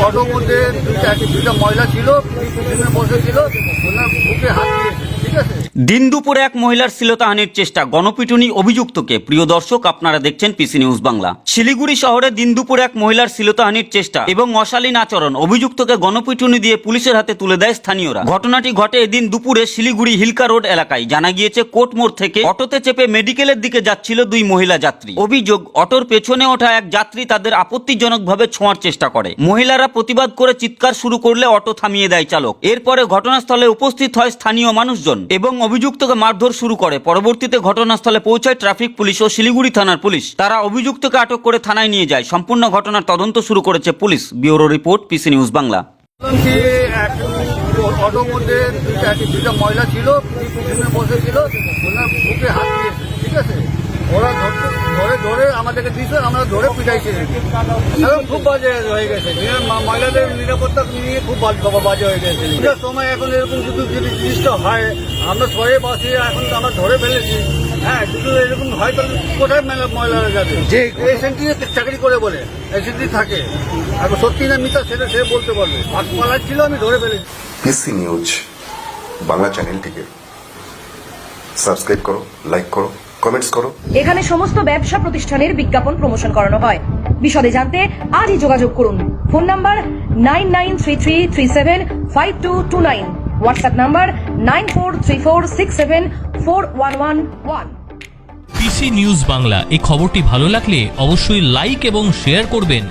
অটোর মধ্যে দুটা মহিলা ছিল, পিছনে বসেছিল, ওনার বুকে হাত দিয়েছে। ঠিক আছে। দিন দুপুরে এক মহিলার শ্লীলতাহানির চেষ্টা, গণপিটুনি অভিযুক্তকে। প্রিয় দর্শক, আপনারা দেখছেন পিসি নিউজ বাংলা। শিলিগুড়ি শহরে দিন দুপুরে এক মহিলার শ্লীলতাহানির চেষ্টা এবং অশালীন আচরণ, অভিযুক্তকে গণপিটুনি দিয়ে পুলিশের হাতে তুলে দেয় স্থানীয়রা। ঘটনাটি ঘটে এদিন দুপুরে শিলিগুড়ি হিলকা রোড এলাকায়। জানা গিয়েছে কোর্ট মোড় থেকে অটোতে চেপে মেডিকেলের দিকে যাচ্ছিল দুই মহিলা যাত্রী। অভিযোগ, অটোর পেছনে ওঠা এক যাত্রী তাদের আপত্তিজনকভাবে ছোঁয়ার চেষ্টা করে। মহিলারা প্রতিবাদ করে চিৎকার শুরু করলে অটো থামিয়ে দেয় চালক। এরপরে ঘটনাস্থলে উপস্থিত হয় স্থানীয় মানুষজন এবং অভিযুক্তকে মারধর শুরু করে। পরবর্তীতে ঘটনাস্থলে পৌঁছায় ট্রাফিক পুলিশ ও শিলিগুড়ি থানার পুলিশ। তারা অভিযুক্তকে আটক করে থানায় নিয়ে যায়। সম্পূর্ণ ঘটনার তদন্ত শুরু করেছে police. Bureau report, PC news Bangla. অটোর মধ্যে দুটা মহিলা ছিল, পিছনে বসেছিল, ওনার বুকে হাত দিয়েছে। ঠিক আছে। ওরা ধরে ধরে আমাদেরকে দিয়েছে, আমরা ধরে পিটাইছি। খুব বাজে হয়ে গেছে, মহিলাদের নিরাপত্তা নিয়ে খুব বাজে হয়ে গেছে। এটার সময় এখন এরকম যদি জিনিসটা হয়, আমরা সবাই বাসি, এখন আমরা ধরে ফেলেছি। হ্যাঁ, যদি এরকম হয় তাহলে কোথায় মহিলারা যাবে? যে এসেন্ট্রি চাকরি করে বলে এসেন্ট্রি থাকে, এখন সত্যি না মিথ্যা সেটা সে বলতে পারবে। হাত পালার ছিল, আমি ধরে ফেলেছি। পিসি নিউজ বাংলা চ্যানেলটিকে সাবস্ক্রাইব করো, লাইক করো, কমেন্টস করো। এখানে সমস্ত ব্যবসা প্রতিষ্ঠানের বিজ্ঞাপন প্রমোশন করানো হয়। বিশদে জানতে আজই যোগাযোগ করুন। Phone number 9933375229, WhatsApp number 9434674111। PC news Bangla, এই খবরটি ভালো লাগলে অবশ্যই লাইক এবং শেয়ার করবেন।